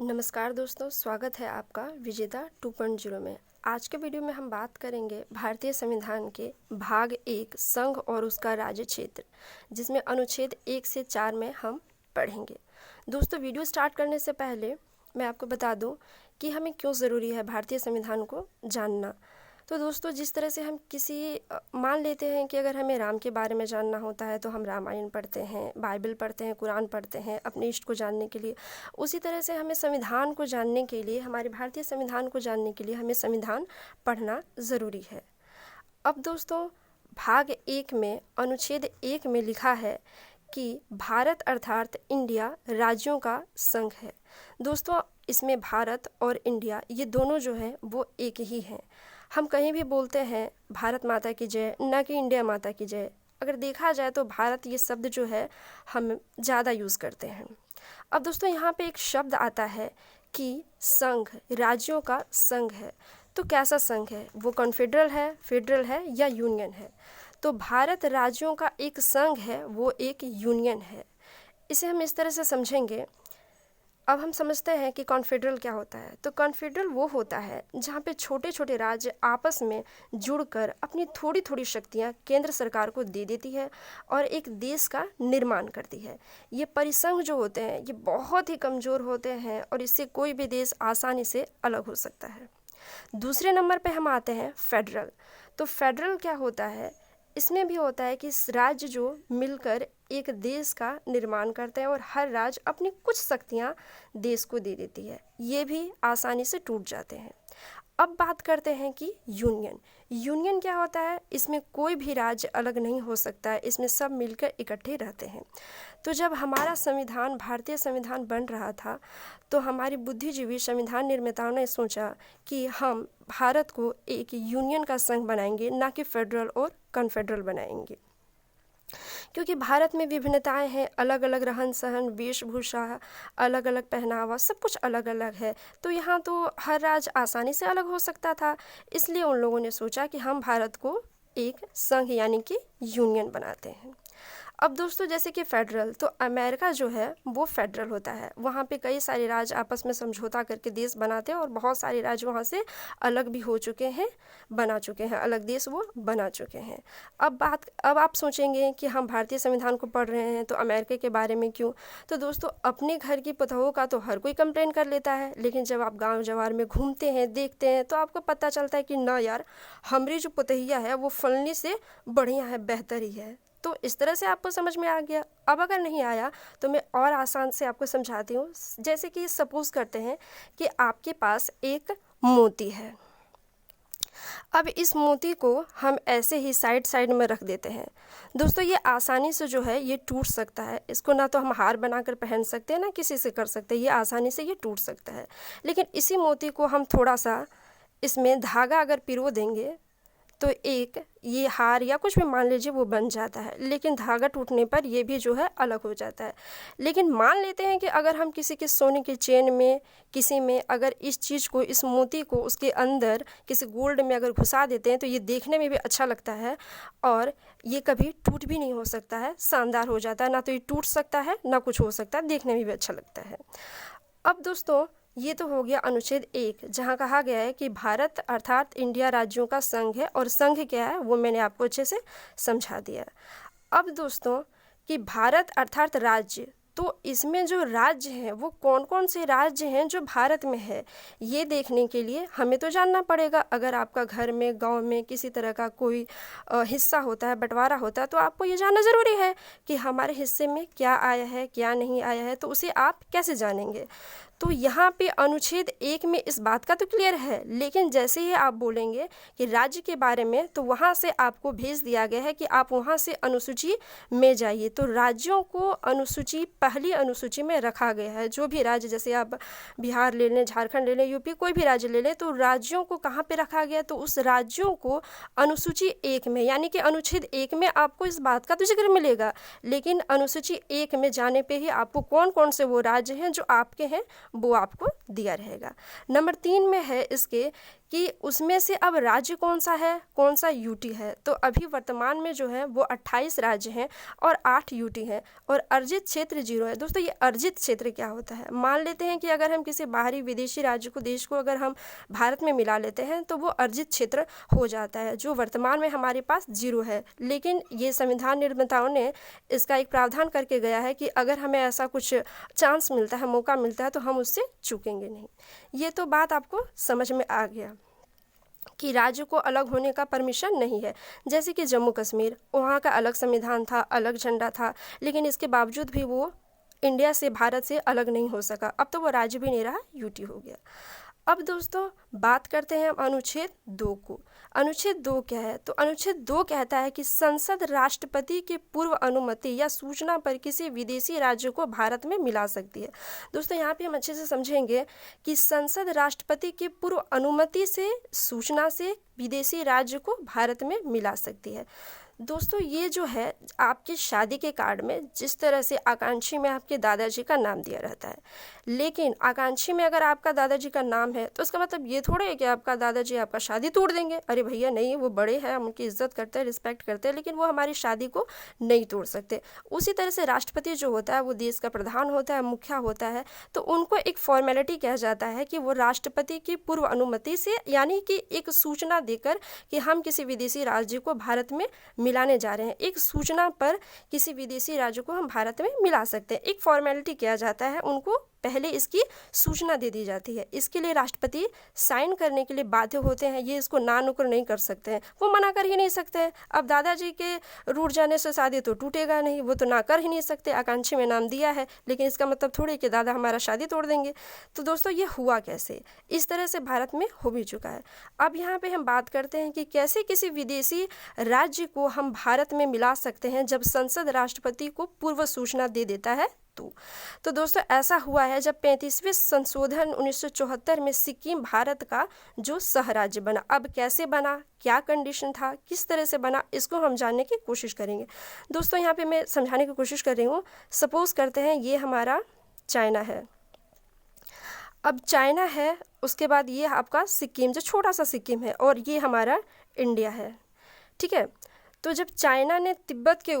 नमस्कार दोस्तों, स्वागत है आपका विजेता 2.0 में। आज के वीडियो में हम बात करेंगे भारतीय संविधान के भाग 1 संघ और उसका राज्य क्षेत्र, जिसमें अनुच्छेद 1 से 4 में हम पढ़ेंगे। दोस्तों, वीडियो स्टार्ट करने से पहले मैं आपको बता दूं कि हमें क्यों ज़रूरी है भारतीय संविधान को जानना। तो दोस्तों, जिस तरह से हम मान लेते हैं कि अगर हमें राम के बारे में जानना होता है तो हम रामायण पढ़ते हैं, बाइबल पढ़ते हैं, कुरान पढ़ते हैं अपने इष्ट को जानने के लिए। उसी तरह से हमें संविधान को जानने के लिए, हमारे भारतीय संविधान को जानने के लिए हमें संविधान पढ़ना ज़रूरी है। अब दोस्तों, भाग 1 में अनुच्छेद 1 में लिखा है कि भारत अर्थात इंडिया राज्यों का संघ है। दोस्तों, इसमें भारत और इंडिया ये दोनों जो हैं वो एक ही हैं। हम कहीं भी बोलते हैं भारत माता की जय, ना कि इंडिया माता की जय। अगर देखा जाए तो भारत ये शब्द जो है हम ज़्यादा यूज़ करते हैं। अब दोस्तों, यहाँ पे एक शब्द आता है कि संघ, राज्यों का संघ है। तो कैसा संघ है? वो कॉन्फेडरल है, फेडरल है या यूनियन है? तो भारत राज्यों का एक संघ है, वो एक यूनियन है। इसे हम इस तरह से समझेंगे। अब हम समझते हैं कि कॉन्फेडरल क्या होता है। तो कॉन्फेडरल वो होता है जहाँ पे छोटे छोटे राज्य आपस में जुड़कर अपनी थोड़ी थोड़ी शक्तियाँ केंद्र सरकार को दे देती है और एक देश का निर्माण करती है। ये परिसंघ जो होते हैं ये बहुत ही कमज़ोर होते हैं और इससे कोई भी देश आसानी से अलग हो सकता है। दूसरे नंबर पे हम आते हैं फेडरल। तो फेडरल क्या होता है? इसमें भी होता है कि राज्य जो मिलकर एक देश का निर्माण करते हैं और हर राज्य अपनी कुछ शक्तियाँ देश को दे देती है। ये भी आसानी से टूट जाते हैं। अब बात करते हैं कि यूनियन। यूनियन क्या होता है? इसमें कोई भी राज्य अलग नहीं हो सकता है, इसमें सब मिलकर इकट्ठे रहते हैं। तो जब हमारा संविधान, भारतीय संविधान बन रहा था तो हमारी बुद्धिजीवी संविधान निर्माताओं ने सोचा कि हम भारत को एक यूनियन का संघ बनाएंगे, ना कि फेडरल और कॉन्फेडरल बनाएंगे। क्योंकि भारत में विभिन्नताएं हैं, अलग अलग रहन सहन, वेशभूषा, अलग अलग पहनावा, सब कुछ अलग अलग है। तो यहाँ तो हर राज्य आसानी से अलग हो सकता था। इसलिए उन लोगों ने सोचा कि हम भारत को एक संघ यानी कि यूनियन बनाते हैं। अब दोस्तों, जैसे कि फेडरल, तो अमेरिका जो है वो फेडरल होता है। वहाँ पे कई सारे राज्य आपस में समझौता करके देश बनाते हैं और बहुत सारे राज्य वहाँ से अलग भी हो चुके हैं, बना चुके हैं, अलग देश वो बना चुके हैं। अब आप सोचेंगे कि हम भारतीय संविधान को पढ़ रहे हैं तो अमेरिका के बारे में क्यों? तो दोस्तों, अपने घर की पतोह का तो हर कोई कंप्लेन कर लेता है, लेकिन जब आप गाँव जवार में घूमते हैं, देखते हैं, तो आपको पता चलता है कि ना यार, हमारी जो पतहिया है वो फलनी से बढ़िया है, बेहतर ही है। तो इस तरह से आपको समझ में आ गया। अब अगर नहीं आया तो मैं और आसान से आपको समझाती हूँ। जैसे कि सपोज़ करते हैं कि आपके पास एक मोती है। अब इस मोती को हम ऐसे ही साइड साइड में रख देते हैं। दोस्तों, ये आसानी से जो है ये टूट सकता है। इसको ना तो हम हार बनाकर पहन सकते हैं, ना किसी से कर सकते हैं। ये आसानी से ये टूट सकता है। लेकिन इसी मोती को हम थोड़ा सा इसमें धागा अगर पिरो देंगे तो एक ये हार या कुछ भी मान लीजिए वो बन जाता है। लेकिन धागा टूटने पर ये भी जो है अलग हो जाता है। लेकिन मान लेते हैं कि अगर हम किसी के सोने के चेन में, किसी में अगर इस चीज़ को, इस मोती को उसके अंदर किसी गोल्ड में अगर घुसा देते हैं तो ये देखने में भी अच्छा लगता है और ये कभी टूट भी नहीं हो सकता है, शानदार हो जाता है। ना तो ये टूट सकता है, ना कुछ हो सकता है, देखने में भी अच्छा लगता है। अब दोस्तों, ये तो हो गया अनुच्छेद 1, जहाँ कहा गया है कि भारत अर्थात इंडिया राज्यों का संघ है और संघ क्या है वो मैंने आपको अच्छे से समझा दिया। अब दोस्तों, कि भारत अर्थात राज्य, तो इसमें जो राज्य हैं वो कौन कौन से राज्य हैं जो भारत में है, ये देखने के लिए हमें तो जानना पड़ेगा। अगर आपका घर में, गांव में किसी तरह का कोई हिस्सा होता है, बंटवारा होता है, तो आपको ये जानना ज़रूरी है कि हमारे हिस्से में क्या आया है, क्या नहीं आया है। तो उसे आप कैसे जानेंगे? तो यहाँ पे अनुच्छेद 1 में इस बात का तो क्लियर है, लेकिन जैसे ही आप बोलेंगे कि राज्य के बारे में, तो वहाँ से आपको भेज दिया गया है कि आप वहाँ से अनुसूची में जाइए। तो राज्यों को अनुसूची, पहली अनुसूची में रखा गया है। जो भी राज्य, जैसे आप बिहार ले लें, झारखंड ले लें, यूपी, कोई भी राज्य ले लें, तो राज्यों को कहाँ पे रखा गया? तो उस राज्यों को अनुसूची 1 में, यानी कि अनुच्छेद 1 में आपको इस बात का तो जिक्र मिलेगा, लेकिन अनुसूची 1 में जाने पे ही आपको कौन कौन से वो राज्य हैं जो आपके हैं वो आपको दिया रहेगा। नंबर 3 में है इसके कि उसमें से अब राज्य कौन सा है, कौन सा यूटी है। तो अभी वर्तमान में जो है वो 28 राज्य हैं और 8 यूटी हैं और अर्जित क्षेत्र 0 है। दोस्तों ये अर्जित क्षेत्र क्या होता है, मान लेते हैं कि अगर हम किसी बाहरी विदेशी राज्य को, देश को अगर हम भारत में मिला लेते हैं तो वो अर्जित क्षेत्र हो जाता है, जो वर्तमान में हमारे पास 0 है। लेकिन ये संविधान निर्माताओं ने इसका एक प्रावधान करके गया है कि अगर हमें ऐसा कुछ चांस मिलता है, मौका मिलता है, तो हम उससे चूकेंगे नहीं। ये तो बात आपको समझ में आ गया कि राज्य को अलग होने का परमिशन नहीं है। जैसे कि जम्मू कश्मीर, वहाँ का अलग संविधान था, अलग झंडा था, लेकिन इसके बावजूद भी वो इंडिया से, भारत से अलग नहीं हो सका। अब तो वो राज्य भी नहीं रहा, यूटी हो गया। अब दोस्तों बात करते हैं हम अनुच्छेद 2 को। अनुच्छेद 2 क्या है, तो अनुच्छेद 2 कहता है कि संसद राष्ट्रपति के पूर्व अनुमति या सूचना पर किसी विदेशी राज्य को भारत में मिला सकती है। दोस्तों यहाँ पे हम अच्छे से समझेंगे कि संसद राष्ट्रपति के पूर्व अनुमति से, सूचना से विदेशी राज्य को भारत में मिला सकती है। दोस्तों ये जो है आपके शादी के कार्ड में जिस तरह से आकांक्षी में आपके दादाजी का नाम दिया रहता है, लेकिन आकांक्षी में अगर आपका दादाजी का नाम है तो उसका मतलब ये थोड़ा है कि आपका दादाजी आपका शादी तोड़ देंगे। अरे भैया नहीं, वो बड़े हैं, हम उनकी इज्जत करते हैं, रिस्पेक्ट करते हैं, लेकिन वो हमारी शादी को नहीं तोड़ सकते। उसी तरह से राष्ट्रपति जो होता है वो देश का प्रधान होता है, मुखिया होता है, तो उनको एक फॉर्मेलिटी कहा जाता है कि वो राष्ट्रपति की पूर्व अनुमति से, यानी कि एक सूचना देकर कि हम किसी विदेशी राज्य को भारत में मिलाने जा रहे हैं, एक सूचना पर किसी विदेशी राज्य को हम भारत में मिला सकते हैं, एक फॉर्मेलिटी किया जाता है, उनको पहले इसकी सूचना दे दी जाती है। इसके लिए राष्ट्रपति साइन करने के लिए बाध्य होते हैं, ये इसको ना नुक्र नहीं कर सकते हैं, वो मना कर ही नहीं सकते हैं। अब दादाजी के रूठ जाने से शादी तो टूटेगा नहीं, वो तो ना कर ही नहीं सकते। आकांक्षी में नाम दिया है, लेकिन इसका मतलब थोड़ी कि दादा हमारा शादी तोड़ देंगे। तो दोस्तों ये हुआ कैसे, इस तरह से भारत में हो भी चुका है। अब यहाँ पे हम बात करते हैं कि कैसे किसी विदेशी राज्य को हम भारत में मिला सकते हैं जब संसद राष्ट्रपति को पूर्व सूचना दे देता है। तो दोस्तों ऐसा हुआ है जब 35वें संशोधन 1974 में सिक्किम भारत का जो सह राज्य बना। अब कैसे बना, क्या कंडीशन था, किस तरह से बना, इसको हम जानने की कोशिश करेंगे। दोस्तों यहाँ पे मैं समझाने की कोशिश कर रही हूँ। सपोज करते हैं ये हमारा चाइना है, अब चाइना है, उसके बाद ये आपका सिक्किम, जो छोटा सा सिक्किम है, और ये हमारा इंडिया है, ठीक है। तो जब चाइना ने तिब्बत के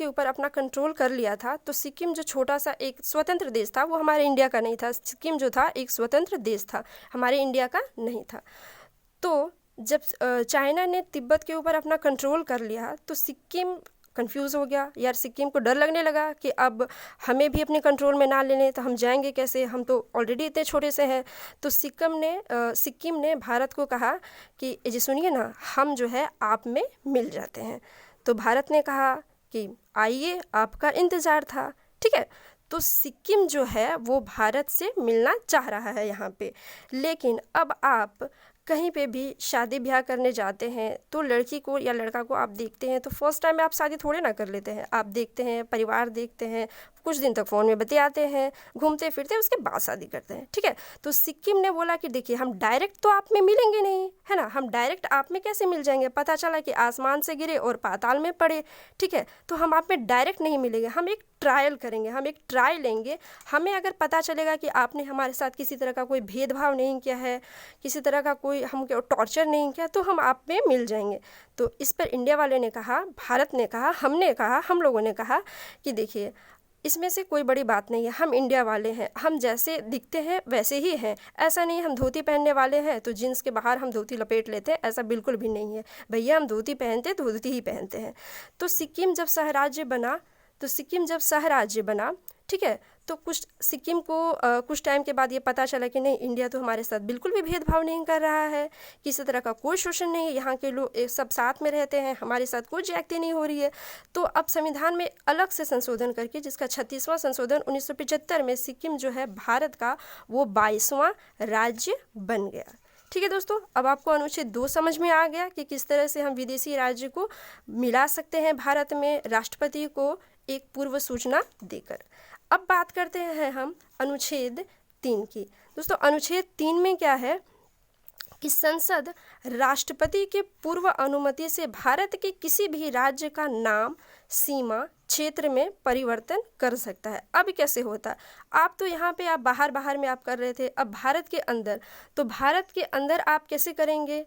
ऊपर अपना कंट्रोल कर लिया था, तो सिक्किम जो छोटा सा एक स्वतंत्र देश था, वो हमारे इंडिया का नहीं था। सिक्किम जो था एक स्वतंत्र देश था, हमारे इंडिया का नहीं था। तो जब चाइना ने तिब्बत के ऊपर अपना कंट्रोल कर लिया तो सिक्किम कंफ्यूज हो गया। यार सिक्किम को डर लगने लगा कि अब हमें भी अपने कंट्रोल में ना लेने, तो हम जाएंगे कैसे, हम तो ऑलरेडी इतने छोटे से हैं। तो सिक्किम ने भारत को कहा कि जी सुनिए ना, हम जो है आप में मिल जाते हैं। तो भारत ने कहा कि आइए, आपका इंतज़ार था, ठीक है। तो सिक्किम जो है वो भारत से मिलना चाह रहा है यहाँ पे। लेकिन अब आप कहीं पे भी शादी ब्याह करने जाते हैं तो लड़की को या लड़का को आप देखते हैं, तो फर्स्ट टाइम में आप शादी थोड़े ना कर लेते हैं। आप देखते हैं, परिवार देखते हैं, कुछ दिन तक फ़ोन में बतियाते हैं, घूमते फिरते हैं, उसके बाद शादी करते हैं, ठीक है। तो सिक्किम ने बोला कि देखिए हम डायरेक्ट तो आप में मिलेंगे नहीं, है ना, हम डायरेक्ट आप में कैसे मिल जाएंगे, पता चला कि आसमान से गिरे और पाताल में पड़े, ठीक है। तो हम आप में डायरेक्ट नहीं मिलेंगे, हम एक ट्रायल करेंगे, हम एक ट्राई लेंगे। हमें अगर पता चलेगा कि आपने हमारे साथ किसी तरह का कोई भेदभाव नहीं किया है, किसी तरह का कोई हम टॉर्चर नहीं किया, तो हम आप में मिल जाएंगे। तो इस पर इंडिया वाले ने कहा, भारत ने कहा, हमने कहा, हम लोगों ने कहा कि देखिए इसमें से कोई बड़ी बात नहीं है, हम इंडिया वाले हैं, हम जैसे दिखते हैं वैसे ही हैं। ऐसा नहीं हम धोती पहनने वाले हैं तो जीन्स के बाहर हम धोती लपेट लेते हैं, ऐसा बिल्कुल भी नहीं है भैया। हम धोती पहनते हैं तो धोती ही पहनते हैं। तो सिक्किम जब सह राज्य बना, ठीक है, तो सिक्किम को कुछ टाइम के बाद ये पता चला कि नहीं, इंडिया तो हमारे साथ बिल्कुल भी भेदभाव नहीं कर रहा है, किसी तरह का कोई शोषण नहीं है, यहाँ के लोग सब साथ में रहते हैं, हमारे साथ कोई ज्यादती नहीं हो रही है। तो अब संविधान में अलग से संशोधन करके, जिसका 36वां संशोधन 1975 में, सिक्किम जो है भारत का वो 22वां राज्य बन गया, ठीक है। दोस्तों अब आपको अनुच्छेद 2 समझ में आ गया कि किस तरह से हम विदेशी राज्य को मिला सकते हैं भारत में, राष्ट्रपति को एक पूर्व सूचना देकर। अब बात करते हैं हम अनुच्छेद 3 की। दोस्तों अनुच्छेद 3 में क्या है इस संसद राष्ट्रपति के पूर्व अनुमति से भारत के किसी भी राज्य का नाम, सीमा, क्षेत्र में परिवर्तन कर सकता है। अब कैसे होता है? आप तो यहाँ पे आप बाहर में आप कर रहे थे, अब भारत के अंदर, तो भारत के अंदर आप कैसे करेंगे?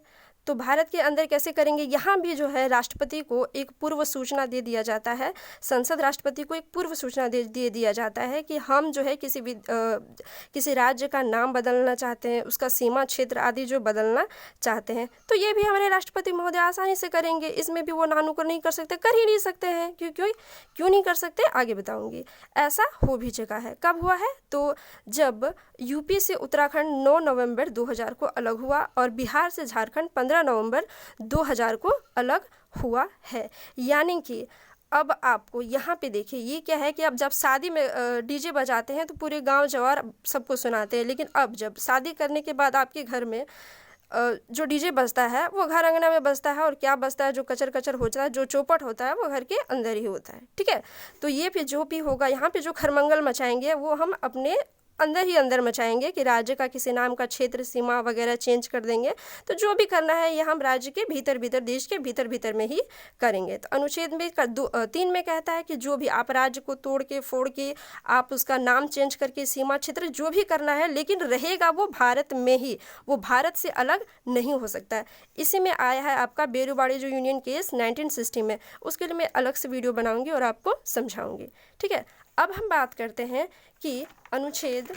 तो भारत के अंदर कैसे करेंगे? यहाँ भी जो है राष्ट्रपति को एक पूर्व सूचना दे दिया जाता है, संसद राष्ट्रपति को एक पूर्व सूचना दे दिया जाता है कि हम जो है किसी राज्य का नाम बदलना चाहते हैं, उसका सीमा क्षेत्र आदि जो बदलना चाहते हैं, तो ये भी हमारे राष्ट्रपति महोदय आसानी से करेंगे। इसमें भी वो नानुकुर नहीं कर सकते, कर ही नहीं सकते हैं। क्यों नहीं कर सकते, आगे बताऊंगी। ऐसा हो भी चुका है। कब हुआ है? तो जब यूपी से उत्तराखंड 9 नवंबर 2000 को अलग हुआ और बिहार से झारखंड 15 नवंबर 2000 को अलग हुआ है। यानी कि अब आपको यहाँ पे देखिए, ये क्या है कि अब जब शादी में डीजे बजाते हैं तो पूरे गांव जवार सबको सुनाते हैं, लेकिन अब जब शादी करने के बाद आपके घर में जो डीजे बजता है वो घर अंगना में बजता है, और क्या बजता है? जो कचर कचर होता है, जो चौपट होता है, वो घर के अंदर ही होता है। ठीक है, तो ये भी जो भी होगा यहाँ पे जो खरमंगल मचाएंगे वो हम अपने अंदर ही अंदर मचाएंगे कि राज्य का किसी नाम का क्षेत्र, सीमा वगैरह चेंज कर देंगे। तो जो भी करना है ये हम राज्य के भीतर देश के भीतर में ही करेंगे। तो अनुच्छेद में 3 में कहता है कि जो भी आप राज्य को तोड़ के फोड़ के आप उसका नाम चेंज करके सीमा क्षेत्र जो भी करना है, लेकिन रहेगा वो भारत में ही, वो भारत से अलग नहीं हो सकता है। इसी में आया है आपका बेरुबाड़ी जो यूनियन केस 1960 में, उसके लिए मैं अलग से वीडियो बनाऊंगी और आपको समझाऊंगी। ठीक है, अब हम बात करते हैं कि अनुच्छेद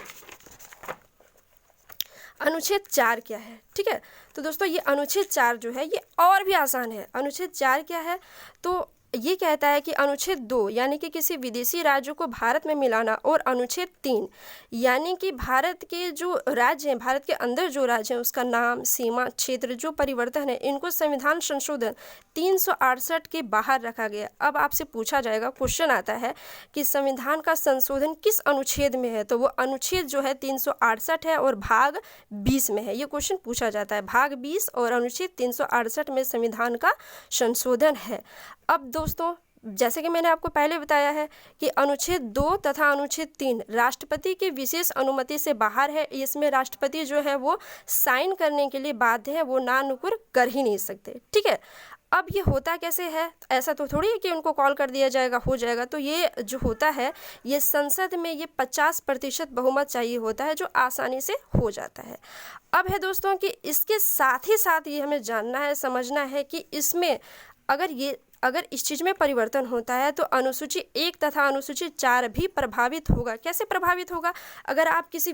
4 क्या है। ठीक है, तो दोस्तों ये अनुच्छेद 4 जो है ये और भी आसान है। अनुच्छेद 4 क्या है? तो ये कहता है कि अनुच्छेद 2 यानी कि किसी विदेशी राज्य को भारत में मिलाना, और अनुच्छेद 3 यानी कि भारत के जो राज्य हैं, भारत के अंदर जो राज्य हैं, उसका नाम, सीमा, क्षेत्र जो परिवर्तन है, इनको संविधान संशोधन 368 के बाहर रखा गया। अब आपसे पूछा जाएगा, क्वेश्चन आता है कि संविधान का संशोधन किस अनुच्छेद में है? तो वो अनुच्छेद जो है 368 है और भाग 20 में है। ये क्वेश्चन पूछा जाता है, भाग 20 और अनुच्छेद 368 में संविधान का संशोधन है। अब दोस्तों जैसे कि मैंने आपको पहले बताया है कि अनुच्छेद 2 तथा अनुच्छेद 3 राष्ट्रपति की विशेष अनुमति से बाहर है। इसमें राष्ट्रपति जो है वो साइन करने के लिए बाध्य है, वो नानुकुर कर ही नहीं सकते। ठीक है, अब ये होता कैसे है? ऐसा तो थोड़ी है कि उनको कॉल कर दिया जाएगा हो जाएगा। तो ये जो होता है, ये संसद में ये 50% बहुमत चाहिए होता है, जो आसानी से हो जाता है। अब है दोस्तों कि इसके साथ ही साथ ये हमें जानना है, समझना है कि इसमें अगर इस चीज़ में परिवर्तन होता है तो अनुसूची 1 तथा अनुसूची 4 भी प्रभावित होगा। कैसे प्रभावित होगा? अगर आप किसी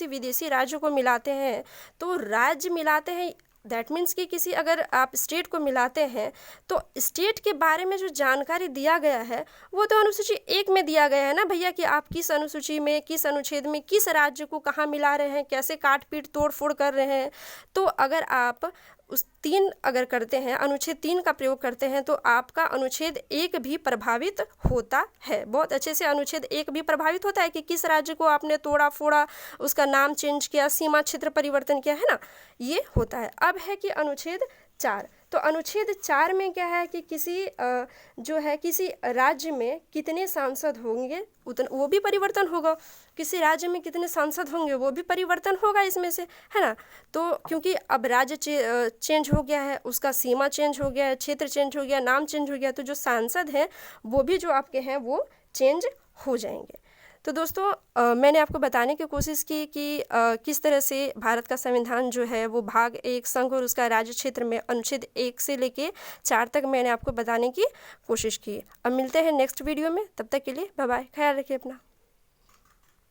विदेशी राज्य को मिलाते हैं, तो राज्य मिलाते हैं, दैट मीन्स कि किसी अगर आप स्टेट को मिलाते हैं तो स्टेट के बारे में जो जानकारी दिया गया है वो तो अनुसूची 1 में दिया गया है ना भैया, कि आप किस अनुसूची में, किस अनुच्छेद में, किस राज्य को कहाँ मिला रहे हैं, कैसे काट पीट तोड़ फोड़ कर रहे हैं। तो अगर आप उस 3 अगर करते हैं, अनुच्छेद 3 का प्रयोग करते हैं, तो आपका अनुच्छेद 1 भी प्रभावित होता है। बहुत अच्छे से अनुच्छेद 1 भी प्रभावित होता है कि किस राज्य को आपने तोड़ा फोड़ा, उसका नाम चेंज किया, सीमा क्षेत्र परिवर्तन किया, है ना, ये होता है। अब है कि अनुच्छेद 4, तो अनुच्छेद 4 में क्या है कि किसी राज्य में कितने सांसद होंगे वो भी परिवर्तन होगा। किसी राज्य में कितने सांसद होंगे वो भी परिवर्तन होगा इसमें से, है ना। तो क्योंकि अब राज्य चेंज हो गया है, उसका सीमा चेंज हो गया है, क्षेत्र चेंज हो गया, नाम चेंज हो गया, तो जो सांसद हैं वो भी जो आपके हैं वो चेंज हो जाएंगे। तो दोस्तों मैंने आपको बताने की कोशिश की कि किस तरह से भारत का संविधान जो है वो भाग 1 संघ और उसका राज्य क्षेत्र में अनुच्छेद 1 से लेके 4 तक मैंने आपको बताने की कोशिश की। अब मिलते हैं नेक्स्ट वीडियो में, तब तक के लिए बाय बाय, ख्याल रखिए अपना।